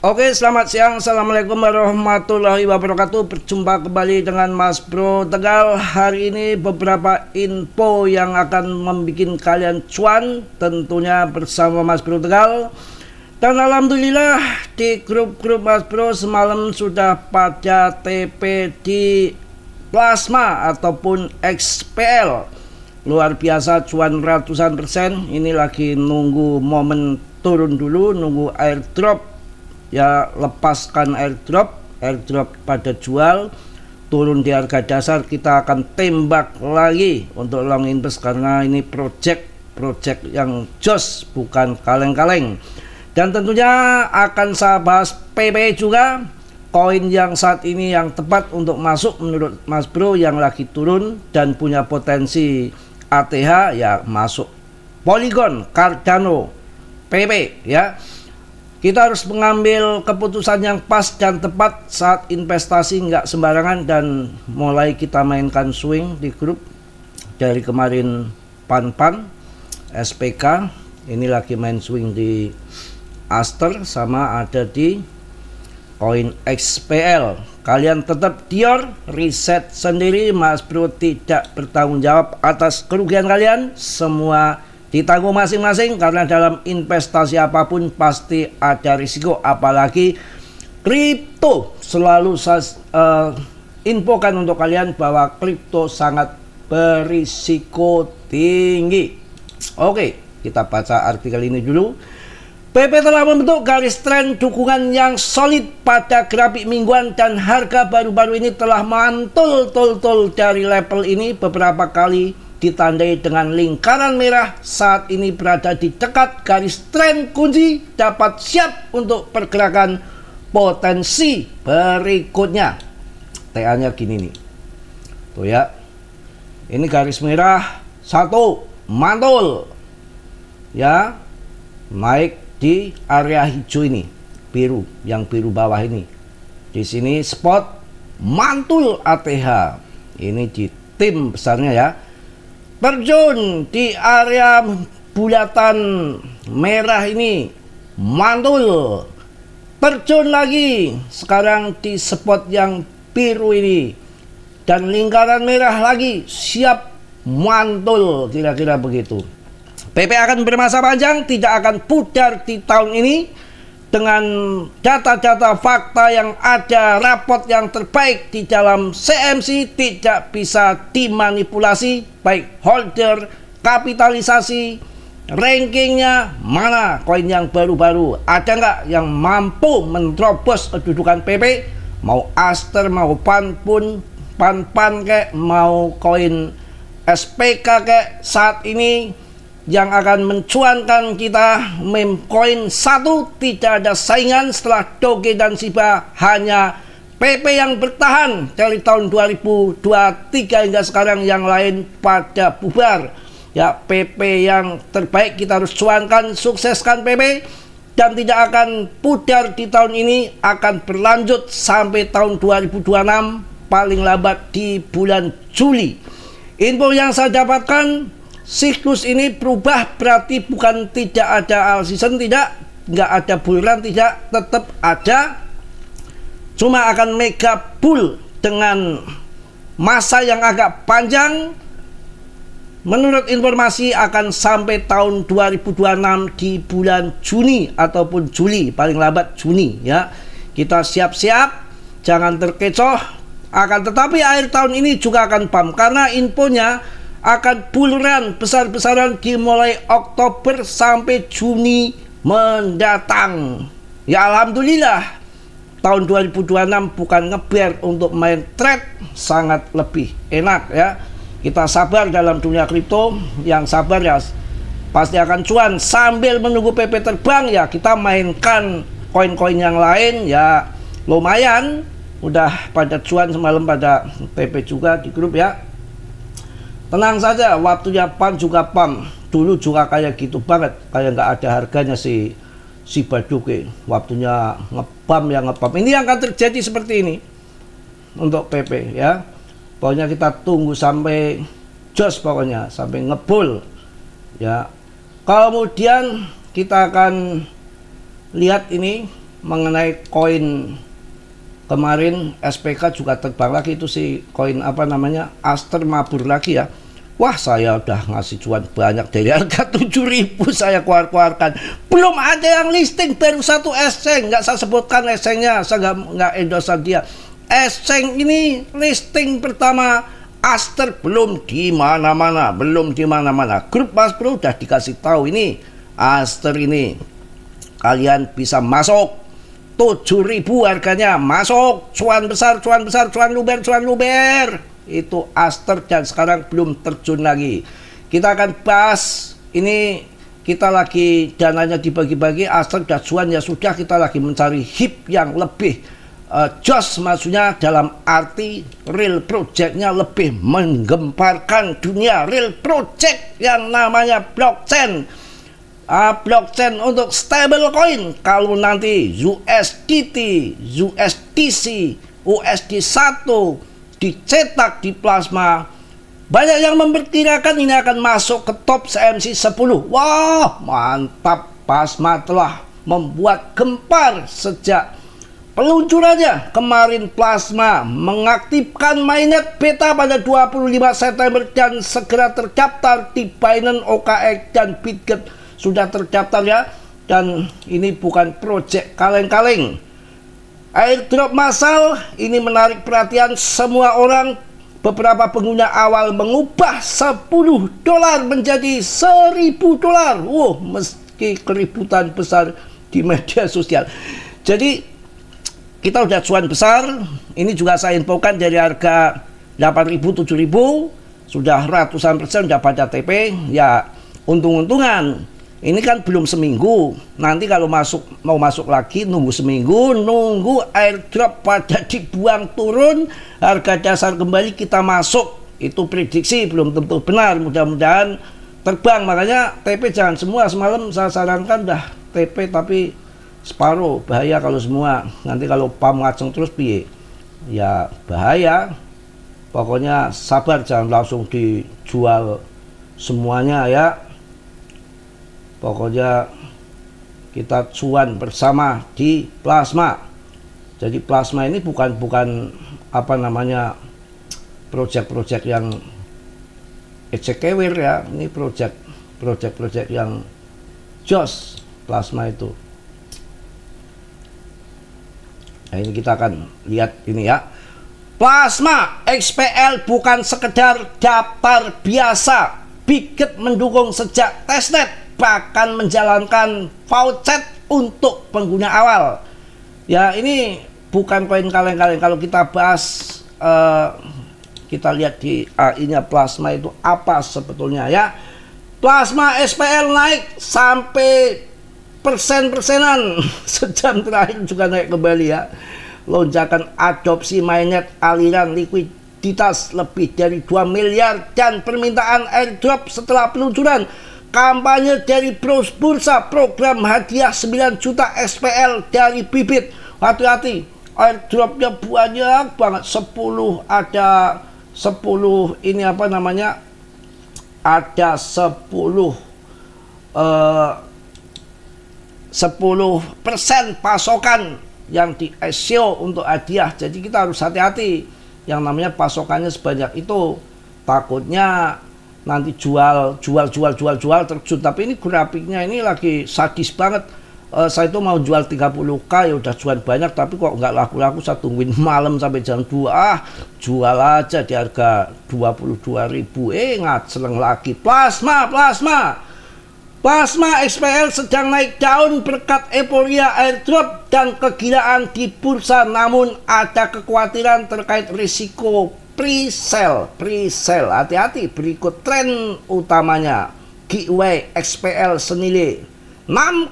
Oke, selamat siang. Assalamualaikum warahmatullahi wabarakatuh. Berjumpa kembali dengan Mas Bro Tegal. Hari ini beberapa info yang akan membuat kalian cuan, tentunya bersama Mas Bro Tegal. Dan alhamdulillah di grup-grup Mas Bro semalam sudah pada TP di plasma ataupun XPL. Luar biasa, cuan ratusan persen. Ini lagi nunggu momen turun dulu, nunggu airdrop. Ya, lepaskan airdrop pada jual, turun di harga dasar, kita akan tembak lagi untuk long invest karena ini project yang jos, bukan kaleng-kaleng. Dan tentunya akan saya bahas PP juga, koin yang saat ini yang tepat untuk masuk menurut Mas Bro yang lagi turun dan punya potensi ATH, ya masuk Polygon, Cardano, PP ya. Kita harus mengambil keputusan yang pas dan tepat saat investasi, nggak sembarangan. Dan mulai kita mainkan swing di grup dari kemarin. Pan SPK ini lagi main swing di Aster, sama ada di koin XPL. Kalian tetap dior, riset sendiri. Mas Bro tidak bertanggung jawab atas kerugian kalian, semua ditanggung masing-masing, karena dalam investasi apapun pasti ada risiko, apalagi kripto. Selalu saya infokan untuk kalian bahwa kripto sangat berisiko tinggi. Oke, kita baca artikel ini dulu. PP telah membentuk garis tren dukungan yang solid pada grafik mingguan dan harga baru-baru ini telah mantul dari level ini beberapa kali, ditandai dengan lingkaran merah. Saat ini berada di dekat garis tren kunci, dapat siap untuk pergerakan potensi berikutnya. TA-nya gini nih, tuh ya, ini garis merah satu mantul ya, naik di area hijau ini, biru, yang biru bawah ini. Di sini spot mantul ATH, ini di tim besarnya ya. Terjun di area bulatan merah ini, mantul, terjun lagi sekarang di spot yang biru ini, dan lingkaran merah lagi, siap mantul, kira-kira begitu. PP akan bermasa panjang, tidak akan pudar di tahun ini. Dengan data-data fakta yang ada, rapot yang terbaik di dalam CMC, tidak bisa dimanipulasi, baik holder, kapitalisasi, rankingnya. Mana koin yang baru-baru, ada nggak yang mampu menerobos kedudukan PP? Mau Aster, mau Pan kayak, mau koin SPK kayak, saat ini yang akan mencuankan kita meme coin satu, tidak ada saingan setelah Doge dan Shiba, hanya PP yang bertahan dari tahun 2023 hingga sekarang, yang lain pada bubar ya. PP yang terbaik kita harus cuankan, sukseskan PP, dan tidak akan pudar di tahun ini, akan berlanjut sampai tahun 2026 paling lambat di bulan Juli. Info yang saya dapatkan, siklus ini berubah, berarti bukan tidak ada all season, nggak ada bull run, tidak, tetap ada, cuma akan mega bull dengan masa yang agak panjang. Menurut informasi akan sampai tahun 2026 di bulan Juni ataupun Juli, paling lambat Juni ya. Kita siap-siap, jangan terkecoh. Akan tetapi akhir tahun ini juga akan pump, karena infonya akan bull run besar-besaran dimulai Oktober sampai Juni mendatang. Ya alhamdulillah, tahun 2026 bukan ngeber untuk main trade, sangat lebih enak ya. Kita sabar dalam dunia kripto, yang sabar ya pasti akan cuan. Sambil menunggu PP terbang ya, kita mainkan koin-koin yang lain ya, lumayan. Udah pada cuan semalam pada PP juga di grup ya. Tenang saja, waktunya Pan juga pam. Dulu juga kayak gitu banget, kayak nggak ada harganya si Baduke. Waktunya ngepam ya ngepam. Ini yang akan terjadi seperti ini untuk PP ya. Pokoknya kita tunggu sampai jos, pokoknya sampai ngebul ya. Kemudian kita akan lihat ini mengenai koin kemarin SPK juga terbang lagi itu si koin apa namanya Aster mabur lagi ya. Wah, saya udah ngasih cuan banyak dari harga 7.000 saya keluarkan. Belum ada yang listing, baru satu eseng. Nggak saya sebutkan esengnya, saya nggak endorse dia. Eseng ini listing pertama Aster belum di mana-mana, Grup Mas Bro udah dikasih tahu ini Aster ini kalian bisa masuk 7.000 harganya, masuk cuan besar, cuan luber. Itu Aster dan sekarang belum terjun lagi. Kita akan bahas ini, kita lagi dananya dibagi-bagi, Aster dan cuan ya sudah, kita lagi mencari hip yang lebih jos, maksudnya dalam arti real projectnya lebih menggemparkan dunia real project yang namanya blockchain. Blockchain untuk stablecoin. Kalau nanti USDT, USDC, USD1 dicetak di plasma, banyak yang memperkirakan ini akan masuk ke top CMC 10. Wah, mantap, plasma telah membuat gempar sejak peluncurannya. Kemarin plasma mengaktifkan mainnet beta pada 25 September dan segera terdaftar di Binance, OKX dan Bitget. Sudah terdaftar ya, dan ini bukan project kaleng-kaleng. Airdrop massal ini menarik perhatian semua orang. Beberapa pengguna awal mengubah $10 menjadi $1.000. Wow, meski keributan besar di media sosial. Jadi kita udah cuan besar. Ini juga saya infokan dari harga 8.000, 7.000 sudah ratusan persen udah pada TP. Ya untung-untungan. Ini kan belum seminggu. Nanti kalau mau masuk lagi nunggu seminggu, nunggu airdrop pada dibuang turun, harga dasar kembali kita masuk. Itu prediksi belum tentu benar. Mudah-mudahan terbang. Makanya TP jangan semua. Semalam saya sarankan dah TP tapi separuh, bahaya kalau semua. Nanti kalau pam ngaceng terus piye? Ya bahaya. Pokoknya sabar, jangan langsung dijual semuanya ya. Pokoknya kita cuan bersama di plasma. Jadi plasma ini bukan apa namanya project yang ecekewir ya. Ini project yang jos plasma itu. Nah, ini kita akan lihat ini ya. Plasma XPL bukan sekedar daftar biasa. Bitget mendukung sejak testnet, bahkan menjalankan voucher untuk pengguna awal. Ya ini bukan koin kaleng-kaleng. Kalau kita bahas, kita lihat di AI-nya plasma itu apa sebetulnya ya. Plasma SPL naik sampai persen-persenan. Sejam terakhir juga naik kembali ya. Lonjakan adopsi mainnet, aliran likuiditas lebih dari 2 miliar dan permintaan airdrop setelah peluncuran. Kampanye dari bursa, program hadiah 9 juta SPL dari Bibit. Hati-hati, airdropnya banyak banget. 10 ada 10 ini apa namanya? Ada 10% pasokan yang di ICO untuk hadiah. Jadi kita harus hati-hati. Yang namanya pasokannya sebanyak itu. Takutnya nanti jual terjun. Tapi ini grafiknya ini lagi sadis banget. Saya itu mau jual 30k ya udah jual banyak, tapi kok nggak laku-laku. Saya tungguin malam sampai jam 2. Jual aja di harga 22.000. Ngaceleng lagi. Plasma XPL sedang naik daun berkat euforia airdrop dan kegilaan di bursa. Namun ada kekhawatiran terkait risiko pre-sale. Hati-hati, berikut tren utamanya. Giveaway XPL senilai 6,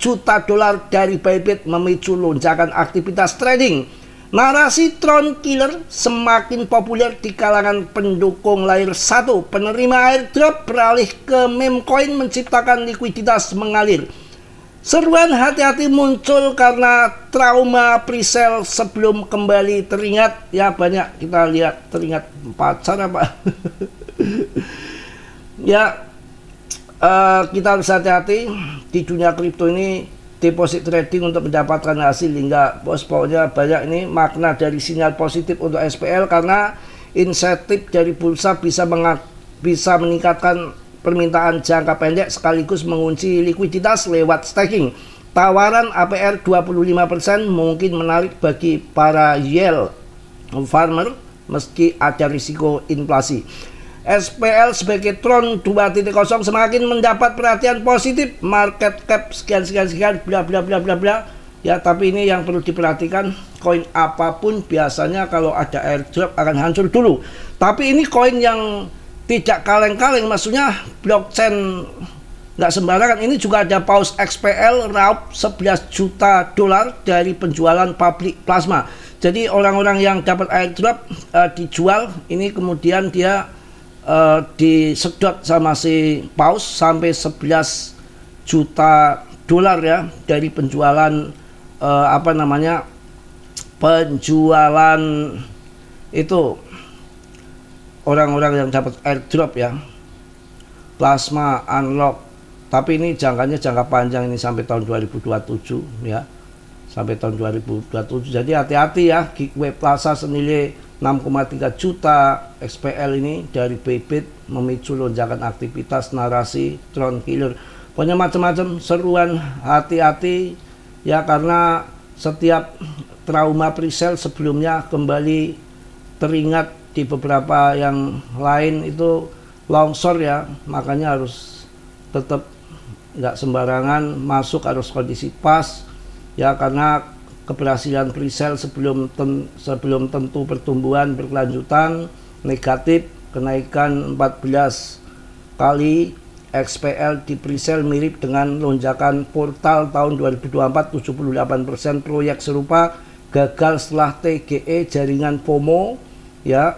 juta dolar dari Bybit memicu lonjakan aktivitas trading. Narasi Tron Killer semakin populer di kalangan pendukung layer 1. Penerima airdrop beralih ke meme coin menciptakan likuiditas mengalir. Seruan hati-hati muncul karena trauma presale sebelum kembali teringat. Ya banyak kita lihat teringat pacar apa. Ya kita harus hati-hati di dunia kripto ini. deposit trading untuk mendapatkan hasil. Hingga bos, pokoknya banyak ini makna dari sinyal positif untuk SPL karena insentif dari bursa bisa meningkatkan permintaan jangka pendek sekaligus mengunci likuiditas lewat staking. Tawaran APR 25% mungkin menarik bagi para yield farmer meski ada risiko inflasi. SPL sebagai Tron 2.0 semakin mendapat perhatian positif, market cap sekian bla bla bla bla bla. Ya, tapi ini yang perlu diperhatikan, koin apapun biasanya kalau ada airdrop akan hancur dulu. Tapi ini koin yang tidak kaleng-kaleng, maksudnya blockchain nggak sembarangan. Ini juga ada paus XPL raup 11 juta dolar dari penjualan public plasma. Jadi orang-orang yang dapat airdrop dijual, ini kemudian dia disedot sama si paus sampai 11 juta dolar ya dari penjualan penjualan itu orang-orang yang dapat airdrop ya, plasma unlock. Tapi ini jangka panjang, ini sampai tahun 2027 ya, sampai tahun 2027. Jadi hati-hati ya, Geekway Plaza senilai 6,3 juta XPL ini dari Bybit memicu lonjakan aktivitas narasi Tron Killer. Pokoknya macam-macam seruan, hati-hati ya, karena setiap trauma presale sebelumnya kembali teringat di beberapa yang lain itu longsor ya, makanya harus tetap nggak sembarangan masuk, harus kondisi pas ya, karena keberhasilan presale sebelum tentu pertumbuhan berkelanjutan negatif. Kenaikan 14 kali XPL di presale mirip dengan lonjakan portal tahun 2024, 78% proyek serupa gagal setelah TGE jaringan FOMO ya.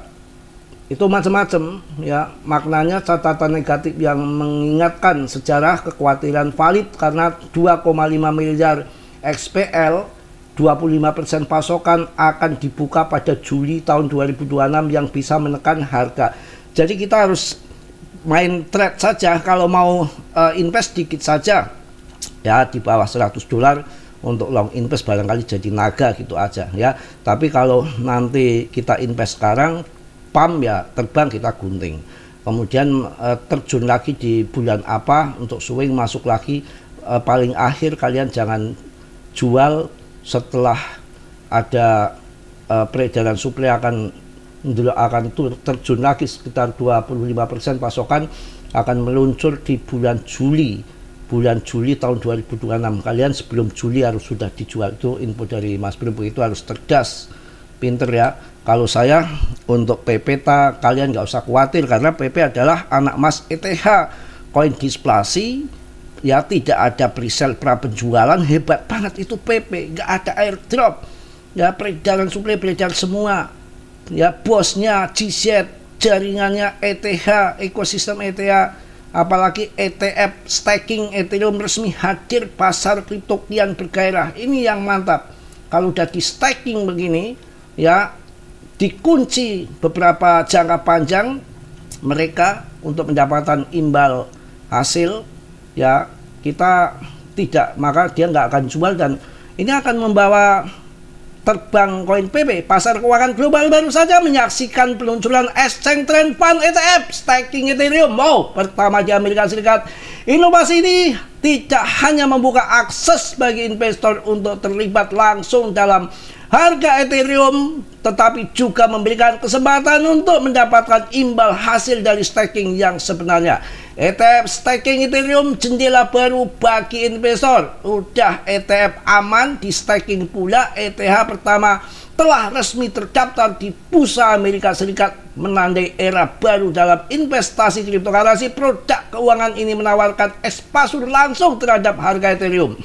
Itu macam-macam ya, maknanya catatan negatif yang mengingatkan sejarah, kekhawatiran valid karena 2,5 miliar XPL 25% pasokan akan dibuka pada Juli tahun 2026 yang bisa menekan harga. Jadi kita harus main trade saja, kalau mau invest dikit saja ya, di bawah 100 dolar untuk long invest barangkali jadi naga gitu aja ya. Tapi kalau nanti kita invest sekarang, pump ya, terbang kita gunting, kemudian terjun lagi di bulan apa untuk swing, masuk lagi. Paling akhir kalian jangan jual setelah ada peredaran suplai akan terjun lagi sekitar 25% pasokan akan meluncur di bulan Juli tahun 2026. Kalian sebelum Juli harus sudah dijual. Itu info dari Mas Bro, itu harus cerdas, pinter ya. Kalau saya untuk PPTA kalian nggak usah khawatir, karena PP adalah anak mas ETH, koin displasi ya, tidak ada presale pra penjualan, hebat banget itu PP, nggak ada airdrop ya, peredaran suplai beredar semua ya, bosnya GZ, jaringannya ETH, ekosistem ETH, apalagi ETF staking Ethereum resmi hadir, pasar kripto kian bergairah. Ini yang mantap, kalau udah di staking begini ya, dikunci beberapa jangka panjang mereka untuk mendapatkan imbal hasil ya, kita tidak, maka dia nggak akan jual, dan ini akan membawa terbang koin PP. Pasar keuangan global baru saja menyaksikan peluncuran Exchange Trend Fund ETF staking Ethereum. Wow, pertama di Amerika Serikat. Inovasi ini tidak hanya membuka akses bagi investor untuk terlibat langsung dalam harga Ethereum, tetapi juga memberikan kesempatan untuk mendapatkan imbal hasil dari staking yang sebenarnya. ETF staking Ethereum, jendela baru bagi investor. Udah ETF aman, di staking pula. ETH pertama telah resmi terdaftar di Bursa Amerika Serikat, menandai era baru dalam investasi kriptokurrensi. Produk keuangan ini menawarkan exposure langsung terhadap harga Ethereum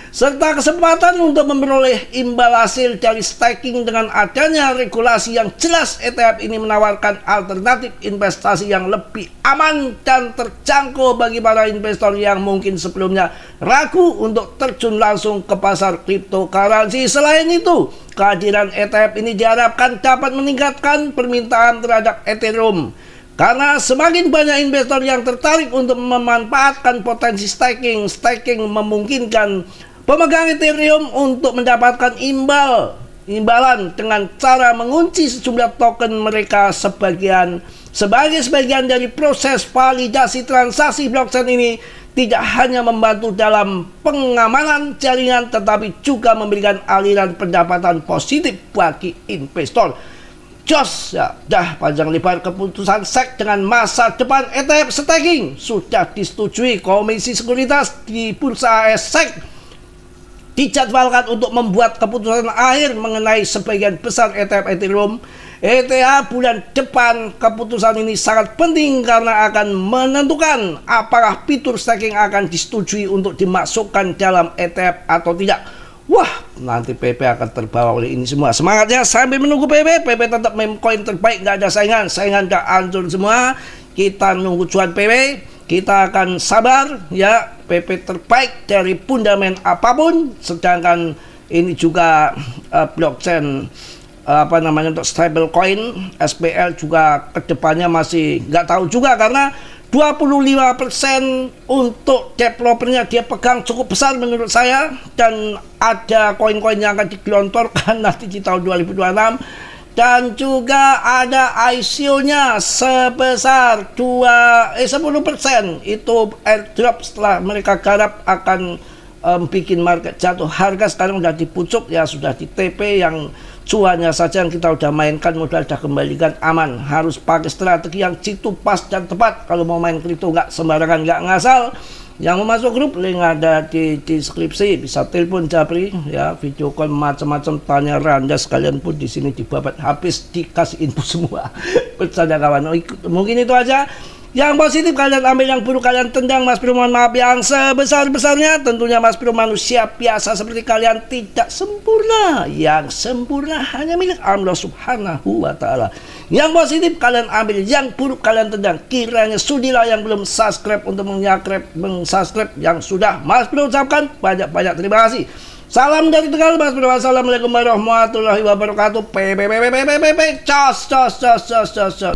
serta kesempatan untuk memperoleh imbal hasil dari staking. Dengan adanya regulasi yang jelas, ETF ini menawarkan alternatif investasi yang lebih aman dan terjangkau bagi para investor yang mungkin sebelumnya ragu untuk terjun langsung ke pasar cryptocurrency. Selain itu, kehadiran ETF ini diharapkan dapat meningkatkan permintaan terhadap Ethereum, karena semakin banyak investor yang tertarik untuk memanfaatkan potensi staking. Staking memungkinkan Pemegang Ethereum untuk mendapatkan imbalan dengan cara mengunci sejumlah token mereka sebagai sebagian dari proses validasi transaksi blockchain ini tidak hanya membantu dalam pengamanan jaringan tetapi juga memberikan aliran pendapatan positif bagi investor. Jos ya, dah panjang lebar keputusan SEC dengan masa depan ETF staking sudah disetujui Komisi Sekuritas di Bursa SEC. Dijadwalkan untuk membuat keputusan akhir mengenai sebagian besar ETF Ethereum ETH bulan depan. Keputusan ini sangat penting karena akan menentukan apakah fitur staking akan disetujui untuk dimasukkan dalam ETF atau tidak. Wah, nanti PP akan terbawa oleh ini semua. Semangatnya sambil menunggu PP tetap meme coin terbaik, nggak ada saingan nggak hancur semua. Kita nunggu cuan PP. Kita akan sabar ya, PP terbaik dari fundament apapun. Sedangkan ini juga blockchain untuk stable coin SPL juga kedepannya masih nggak tahu juga, karena 25% untuk developernya dia pegang cukup besar menurut saya, dan ada koin-koin yang akan digelontorkan nanti di tahun 2026. Dan juga ada ICO-nya sebesar 10%. Itu airdrop setelah mereka garap akan bikin market jatuh. Harga sekarang udah dipucuk ya, sudah di TP, yang cuannya saja yang kita udah mainkan, modal udah kembalikan aman. Harus pakai strategi yang jitu, pas dan tepat. Kalau mau main kripto nggak sembarangan, nggak ngasal. Yang mau masuk grup, link ada di deskripsi. Bisa telepon Japri ya, video call macam-macam, tanya Randa sekalian pun di sini dibabat habis, dikasih info semua. Bercanda kawan. Mungkin itu aja. Yang positif kalian ambil, yang buruk kalian tendang. Mas Bro mohon maaf yang sebesar-besarnya. Tentunya Mas Bro manusia biasa seperti kalian, tidak sempurna. Yang sempurna hanya milik Allah Subhanahu wa Ta'ala. Yang positif kalian ambil, yang buruk kalian tendang. Kiranya sudilah yang belum subscribe untuk subscribe, yang sudah Mas Bro ucapkan banyak-banyak terima kasih. Salam dari Tegal, Mas Bro. Wassalamualaikum warahmatullahi wabarakatuh. Cos.